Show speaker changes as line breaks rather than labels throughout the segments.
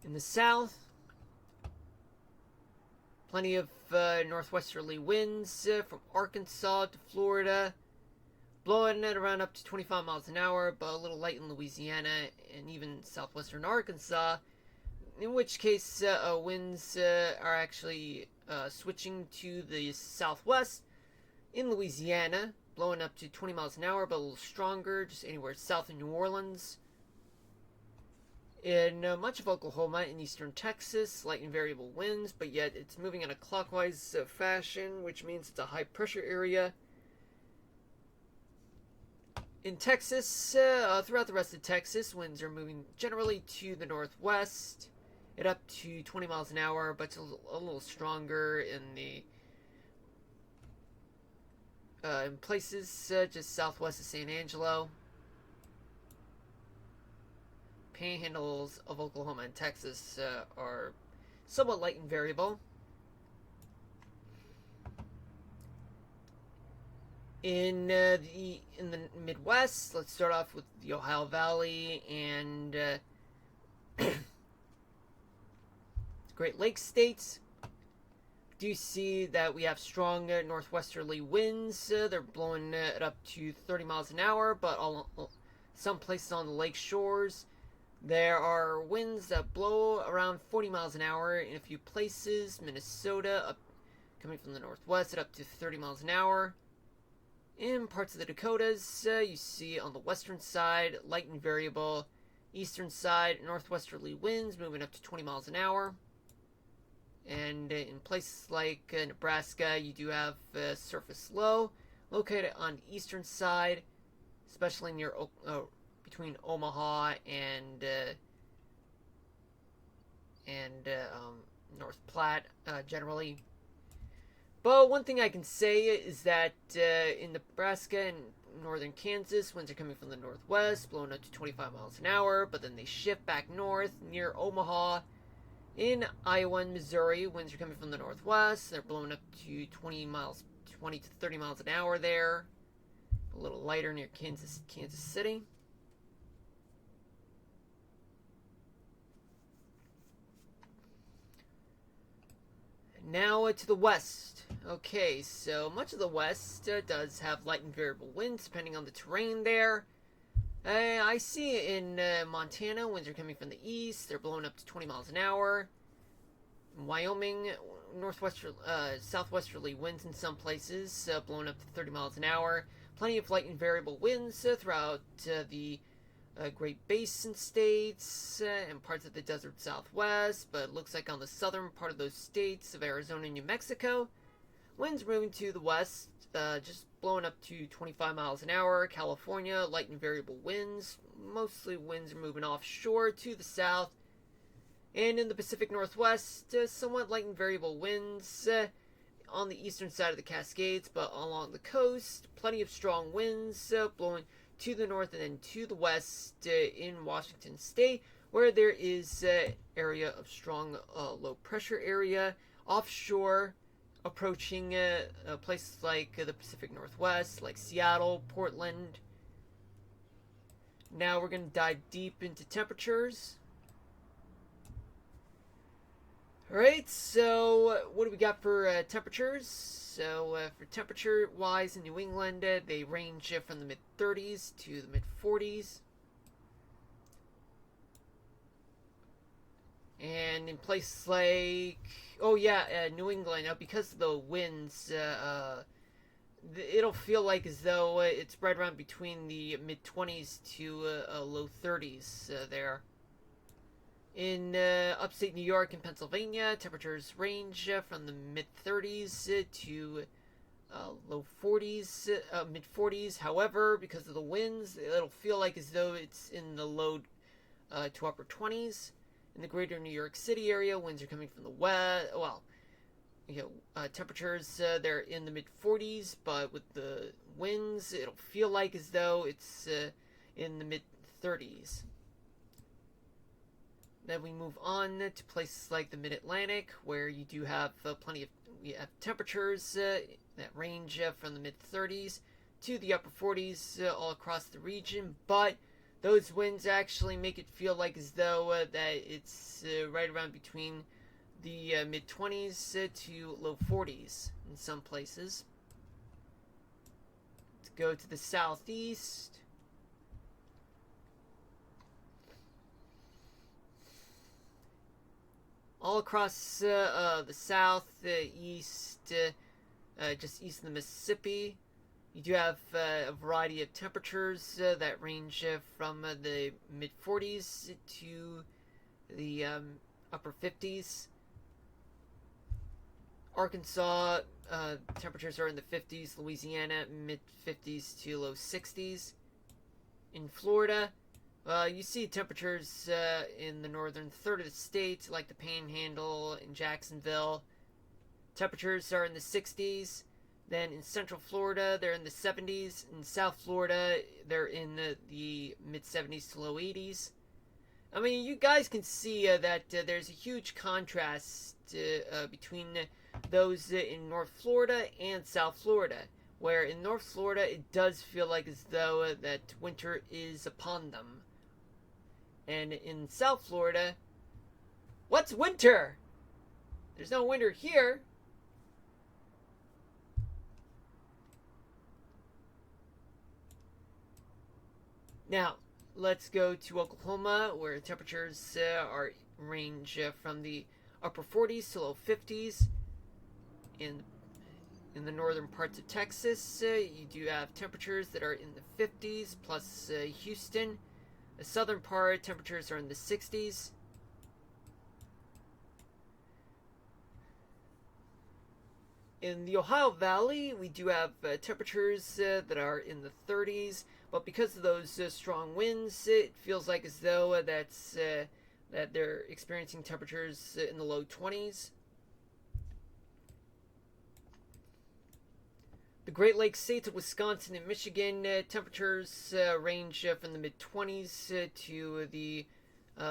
In the south, plenty of northwesterly winds from Arkansas to Florida, blowing at around up to 25 miles an hour, but a little light in Louisiana and even southwestern Arkansas. In which case, winds are actually switching to the southwest in Louisiana, blowing up to 20 miles an hour, but a little stronger, just anywhere south of New Orleans. In much of Oklahoma and eastern Texas, light and variable winds, but yet it's moving in a clockwise fashion, which means it's a high pressure area. In Texas, throughout the rest of Texas, winds are moving generally to the northwest at up to 20 miles an hour, but it's a little stronger in places just southwest of San Angelo. Panhandles of Oklahoma and Texas are somewhat light and variable. In the Midwest, let's start off with the Ohio Valley and Great Lakes states. Do see that we have strong northwesterly winds. They're blowing at up to 30 miles an hour, but some places on the lake shores, there are winds that blow around 40 miles an hour in a few places. Minnesota, coming from the northwest, at up to 30 miles an hour. In parts of the Dakotas, you see on the western side, light and variable. Eastern side, northwesterly winds moving up to 20 miles an hour. And in places like Nebraska, you do have surface low located on the eastern side, especially near between Omaha and North Platte, generally. But one thing I can say is that in Nebraska and northern Kansas, winds are coming from the northwest, blowing up to 25 miles an hour, but then they shift back north near Omaha. In Iowa and Missouri, winds are coming from the northwest. They're blowing up to 20 to 30 miles an hour there. A little lighter near Kansas City. Now to the west. Okay, so much of the west does have light and variable winds depending on the terrain there. I see in Montana, winds are coming from the east. They're blowing up to 20 miles an hour. In Wyoming, southwesterly winds in some places, blowing up to 30 miles an hour. Plenty of light and variable winds throughout the Great Basin states and parts of the desert southwest, but it looks like on the southern part of those states of Arizona and New Mexico, winds moving to the west, just blowing up to 25 miles an hour. California, light and variable winds. Mostly winds are moving offshore to the south. And in the Pacific Northwest, somewhat light and variable winds on the eastern side of the Cascades, but along the coast, plenty of strong winds blowing to the north and then to the west in Washington State, where there is an area of strong low pressure area offshore, approaching places like the Pacific Northwest, like Seattle, Portland. Now we're going to dive deep into temperatures. Alright, so what do we got for temperatures? So for temperature-wise in New England, they range from the mid-30s to the mid-40s. And in places like, New England, because of the winds, it'll feel like as though it's right around between the mid-20s to low 30s there. In upstate New York and Pennsylvania, temperatures range from the mid-30s to low 40s, mid-40s. However, because of the winds, it'll feel like as though it's in the low to upper 20s. In the greater New York City area, winds are coming from the west. Temperatures, they're in the mid-40s, but with the winds, it'll feel like as though it's in the mid-30s. Then we move on to places like the Mid-Atlantic, where you do have we have temperatures that range from the mid-30s to the upper 40s all across the region, but those winds actually make it feel like as though that it's right around between the mid 20s to low 40s in some places. Let's go to the southeast. All across the south, east, just east of the Mississippi, you do have a variety of temperatures that range from the mid 40s to the upper 50s. Arkansas, temperatures are in the 50s. Louisiana, mid 50s to low 60s. In Florida, you see temperatures in the northern third of the state, like the Panhandle in Jacksonville. Temperatures are in the 60s. Then in Central Florida, they're in the 70s. In South Florida, they're in the mid 70s to low 80s. I mean, you guys can see that there's a huge contrast between those in North Florida and South Florida, where in North Florida it does feel like as though that winter is upon them. And in South Florida, what's winter? There's no winter here. Now, let's go to Oklahoma, where temperatures are range from the upper 40s to low 50s. In the northern parts of Texas, you do have temperatures that are in the 50s, plus Houston. The southern part, temperatures are in the 60s. In the Ohio Valley, we do have temperatures that are in the 30s, but because of those strong winds, it feels like as though that they're experiencing temperatures in the low 20s. The Great Lakes states of Wisconsin and Michigan, temperatures range from the mid 20s to the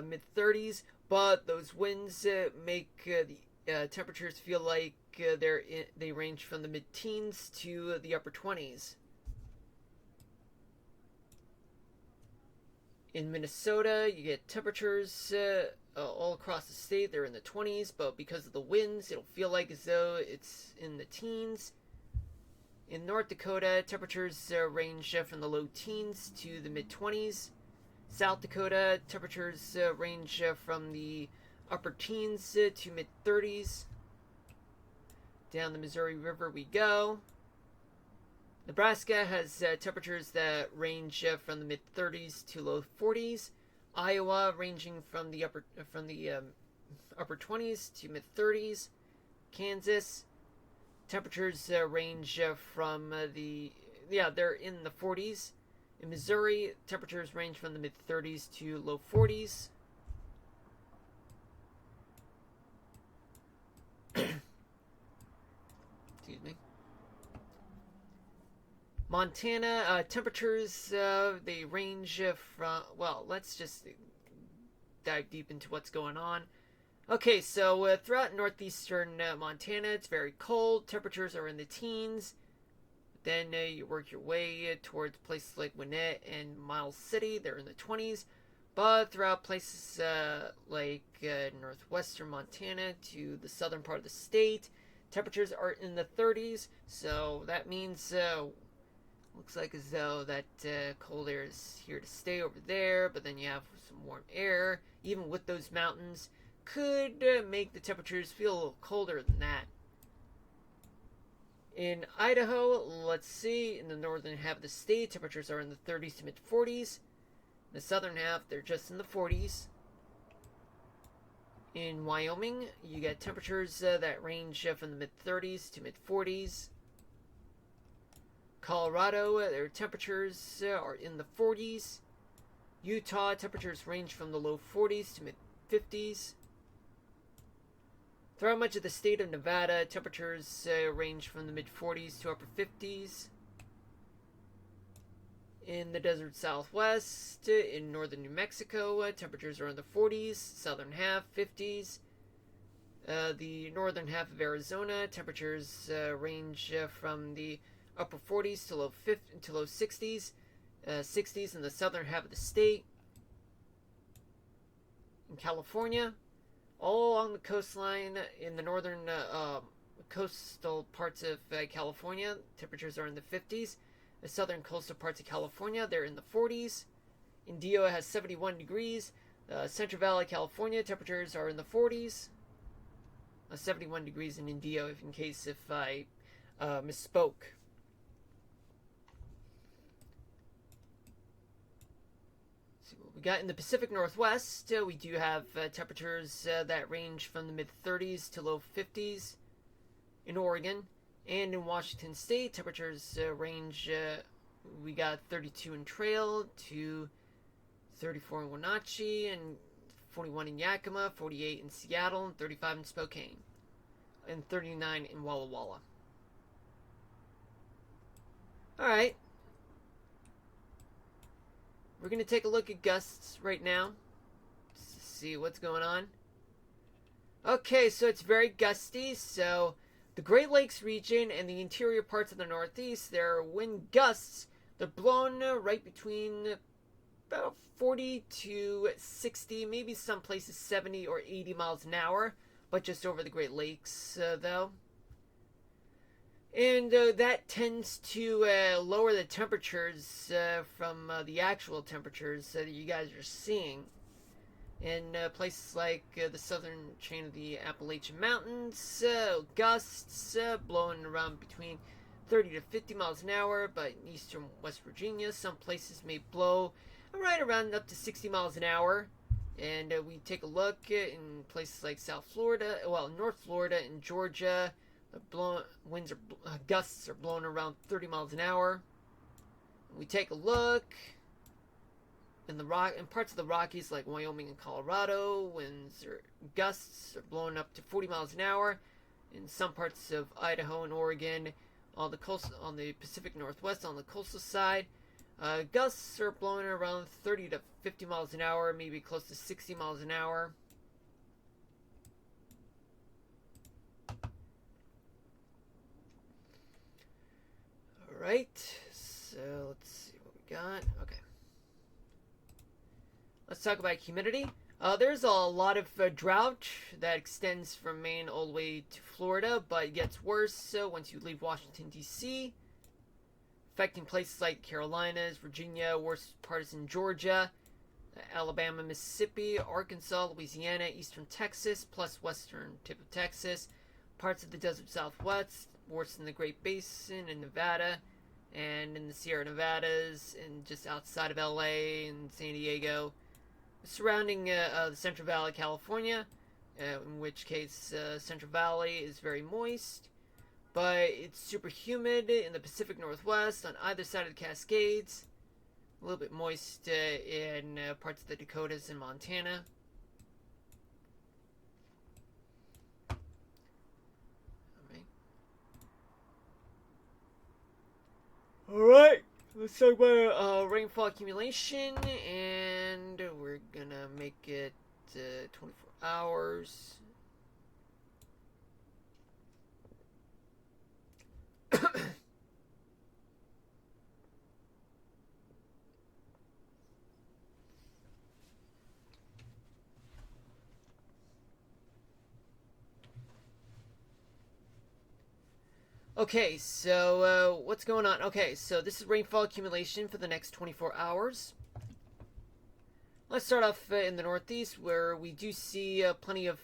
mid 30s, but those winds make the temperatures feel like they range from the mid teens to the upper 20s. In Minnesota, you get temperatures all across the state. They're in the 20s, but because of the winds, it'll feel like as though it's in the teens. In North Dakota, temperatures range from the low teens to the mid 20s. South Dakota, temperatures range from the upper teens to mid 30s. Down the Missouri River we go. Nebraska has temperatures that range from the mid 30s to low 40s. Iowa ranging from the upper 20s to mid 30s. Kansas, temperatures range from they're in the 40s. In Missouri, temperatures range from the mid 30s to low 40s. Excuse me. Montana, temperatures, they range from, well, let's just dive deep into what's going on. Okay, so throughout northeastern Montana, it's very cold. Temperatures are in the teens. Then you work your way towards places like Gwinnett and Miles City. They're in the 20s. But throughout places like northwestern Montana to the southern part of the state, temperatures are in the 30s. So that means looks like as though that cold air is here to stay over there. But then you have some warm air, even with those mountains. Could make the temperatures feel a little colder than that. In Idaho, let's see, in the northern half of the state, temperatures are in the 30s to mid 40s. In the southern half, they're just in the 40s. In Wyoming, you get temperatures that range from the mid 30s to mid 40s. Colorado, their temperatures are in the 40s. Utah, temperatures range from the low 40s to mid 50s. Throughout much of the state of Nevada, temperatures range from the mid 40s to upper 50s. In the desert southwest, in northern New Mexico, temperatures are in the 40s, southern half 50s. The northern half of Arizona, temperatures range from the upper 40s to low 60s. 60s in the southern half of the state. In California, all along the coastline in the northern coastal parts of California, temperatures are in the 50s. The southern coastal parts of California, they're in the 40s. Indio has 71 degrees. Central Valley, California, temperatures are in the 40s. 71 degrees in Indio, in case if I misspoke. See what we got in the Pacific Northwest. We do have temperatures that range from the mid 30s to low 50s in Oregon. And in Washington State, temperatures range, we got 32 in Trail to 34 in Wenatchee, and 41 in Yakima, 48 in Seattle, and 35 in Spokane, and 39 in Walla Walla. Alright. We're going to take a look at gusts right now to see what's going on. Okay, so it's very gusty, so the Great Lakes region and the interior parts of the Northeast, there are wind gusts. They're blown right between about 40 to 60, maybe some places 70 or 80 miles an hour, but just over the Great Lakes, though. And that tends to lower the temperatures from the actual temperatures that you guys are seeing. In places like the southern chain of the Appalachian Mountains, gusts blowing around between 30 to 50 miles an hour, but in eastern West Virginia, some places may blow right around up to 60 miles an hour. And we take a look in places like South Florida, well, North Florida and Georgia, gusts are blowing around 30 miles an hour. We take a look in parts of the Rockies like Wyoming and Colorado, gusts are blowing up to 40 miles an hour. In some parts of Idaho and Oregon, on the Pacific Northwest, on the coastal side, gusts are blowing around 30 to 50 miles an hour, maybe close to 60 miles an hour. Alright, so let's see what we got. Okay. Let's talk about humidity. There's a lot of drought that extends from Maine all the way to Florida, but it gets worse once you leave Washington, D.C., affecting places like Carolinas, Virginia, worst parts in Georgia, Alabama, Mississippi, Arkansas, Louisiana, eastern Texas, plus western tip of Texas, parts of the desert Southwest, worse in the Great Basin in Nevada, and in the Sierra Nevadas, and just outside of LA and San Diego, surrounding the Central Valley, California, in which case Central Valley is very moist, but it's super humid in the Pacific Northwest on either side of the Cascades, a little bit moist in parts of the Dakotas and Montana. Alright, let's talk about rainfall accumulation, and we're gonna make it 24 hours. Okay, so what's going on? Okay, so this is rainfall accumulation for the next 24 hours. Let's start off in the Northeast, where we do see plenty of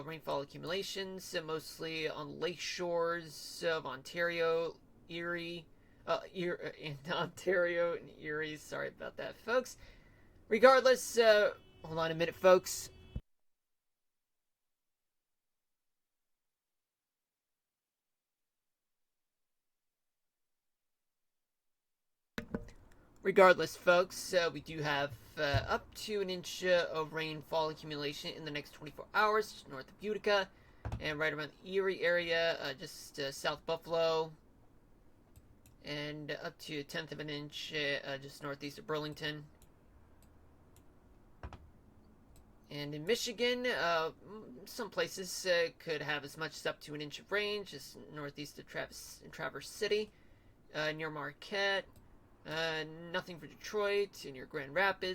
rainfall accumulations, mostly on lake shores of Ontario, Erie, in Ontario and Erie. Sorry about that, folks. Regardless, hold on a minute, folks. Regardless, folks, we do have up to an inch of rainfall accumulation in the next 24 hours, just north of Utica, and right around the Erie area, just south Buffalo, and up to a tenth of an inch just northeast of Burlington. And in Michigan, some places could have as much as up to an inch of rain, just northeast of Traverse City, near Marquette. Nothing for Detroit and your Grand Rapids.